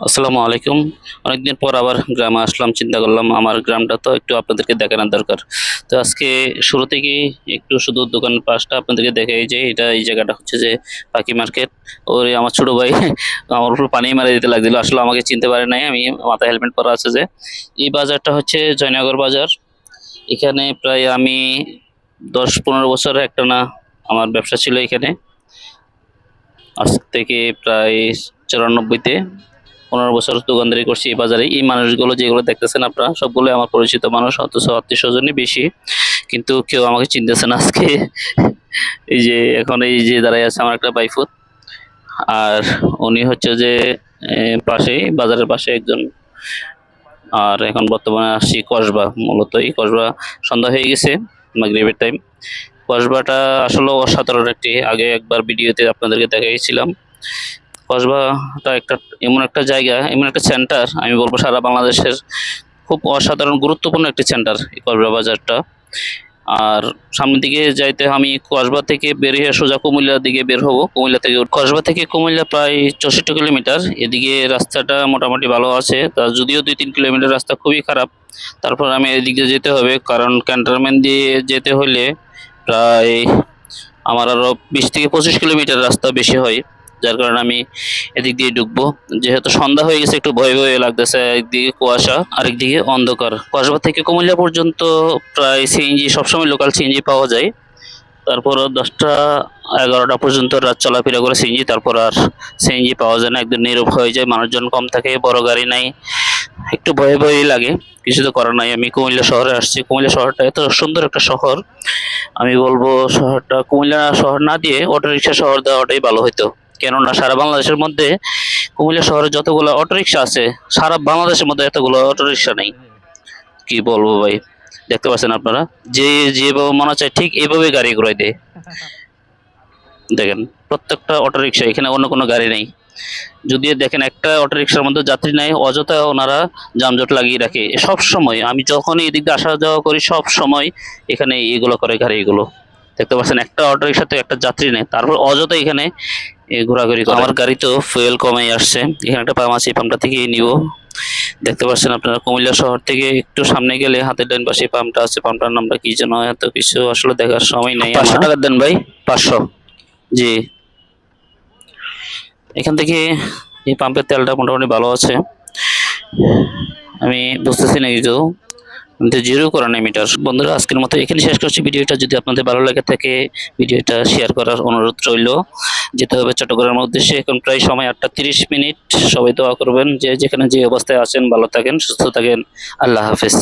আসসালামু আলাইকুম। অনেকদিন পর আবার গ্রামে আসলাম। চিন্তা করলাম আমার গ্রামটা তো একটু আপনাদেরকে দেখানোর দরকার। তো আজকে শুরু থেকেই একটু শুধু দোকানের পাশটা আপনাদেরকে দেখাই যে এই জায়গাটা হচ্ছে যে পাখি মার্কেট। ওরে আমার ছোট ভাই আমার উপর পানি মারা দিতে লাগছিল। আসলে আমাকে চিনতে পারে নাই। আমি মাথায় হেলমেট পরা আছে যে। এই বাজারটা হচ্ছে জয়নগর বাজার। এখানে প্রায় আমি ১০-১৫ বছর একটানা আমার ব্যবসা ছিল এখানে। আজ থেকে প্রায় ৯৪-তে ১৫ বছর দোকানদারি করছি এই বাজারে। এই মানুষগুলো যেগুলো দেখতেছেন আপনারা সবগুলো আমার পরিচিত মানুষ, অথচ আত্মীয়-স্বজনই বেশি। কিন্তু কেউ আমাকে চিনতেছে না আজকে। এই যে এখন এই যে দাঁড়ায় আছে আমার একটা ভাইফোঁত। আর উনি হচ্ছে যে পাশেই বাজারের পাশে একজন। আর এখন বর্তমানে আসছি কসবা। মূলত এই কসবা সন্ধ্যা হয়ে গেছে, মাগরিবের টাইম। কসবাটা আসলে অসাধারণ একটি, আগে একবার ভিডিওতে আপনাদেরকে দেখাইছিলাম। কসবাটা একটা এমন একটা জায়গা, এমন একটা সেন্টার, আমি বলবো সারা বাংলাদেশের খুব অসাধারণ গুরুত্বপূর্ণ একটি সেন্টার এই কসবা বাজারটা। আর সামনের দিকে যাইতে আমি কসবা থেকে বের হয়ে সোজা কুমিল্লার দিকে বের হব। কুমিল্লা থেকে কসবা থেকে কুমিল্লা প্রায় ৬৪ কিলোমিটার। এদিকে রাস্তাটা মোটামুটি ভালো আছে, তা যদিও ২-৩ কিলোমিটার রাস্তা খুবই খারাপ। তারপর আমি এদিক দিয়ে যেতে হবে, কারণ ক্যান্টনমেন্ট দিয়ে যেতে হলে প্রায় আমার আরও ২০ থেকে ২৫ কিলোমিটার রাস্তা বেশি হয়। যার কারণে আমি এদিক দিয়ে ঢুকবো। যেহেতু সন্ধ্যা হয়ে গেছে একটু ভয় ভয় লাগতেছে, একদিকে কুয়াশা আরেকদিকে অন্ধকার। কসবা থেকে কুমিল্লা পর্যন্ত প্রায় সিএনজি সবসময় লোকাল সিএনজি পাওয়া যায়। তারপর ১০টা-১১টা পর্যন্ত রাত চলাফেরা করে সিএনজি, তারপর আর সিএনজি পাওয়া যায় না, একদম নীরব হয়ে যায়, মানুষজন কম থাকে, বড় গাড়ি নাই, একটু ভয়ে ভয়ই লাগে। কিছু তো করার নাই। আমি কুমিল্লা শহরে আসছি। কুমিল্লা শহরটা এত সুন্দর একটা শহর, আমি বলবো শহরটা কুমিল্লা শহর না দিয়ে অটোরিকশা শহর দেওয়াটাই ভালো হতো। কেননা সারা বাংলাদেশের মধ্যে কুমিল্লা শহরে যতগুলো অটোরিকশা আছে, সারা বাংলাদেশের মধ্যে এতগুলো অটোরিকশা নেই। কি বলবো ভাই, দেখতে পাচ্ছেন আপনারা, যে যেভাবে মনে চায় ঠিক এইভাবে গাড়ি ঘুরাই দেয়। দেখেন প্রত্যেকটা অটোরিকশা, এখানে অন্য কোনো গাড়ি নেই। যদিও দেখেন একটা অটোরিকশার মধ্যে যাত্রী নাই, অযথা ওনারা যানজট লাগিয়ে রাখে সব সময়। আমি যখনই এদিক দিয়ে আসা যাওয়া করি সব সময় এখানে এগুলো করে গাড়িগুলো। দেখতে পাচ্ছেন একটা অটোরিকশাতে একটা যাত্রী নেই, তারপর অযথা এখানে ঘোরাঘুরি করে। আমার গাড়ি তো ফুয়েল কমে আসছে, এখানে একটা পাম্প আছে, এই পাম্পটা থেকেই নিব। দেখতে পাচ্ছেন আপনারা কুমিল্লা শহর থেকে একটু সামনে গেলে হাতের ডান পাশে পাম্পটা আছে। পাম্পটার নামটা কি যেন, এত কিছু আসলে দেখার সময় নেই। ৫০০ টাকা দেন ভাই, ৫০০। জি, এখান থেকে এই পাম্পের তেলটা মোটামুটি ভালো আছে। আমি বুঝতেছি না কিছু, কিন্তু জিরো করা নেই মিটার। বন্ধুরা আজকের মতো এখানে শেষ করছি ভিডিওটা। যদি আপনাদের ভালো লাগে থাকে ভিডিওটা শেয়ার করার অনুরোধ রইল। যেতে হবে চট্টগ্রামের উদ্দেশ্যে, এখন প্রায় সময় ৮টা ৩০ মিনিট। সবাই দোয়া করবেন যে যেখানে যে অবস্থায় আছেন ভালো থাকেন, সুস্থ থাকেন। আল্লাহ হাফেজ।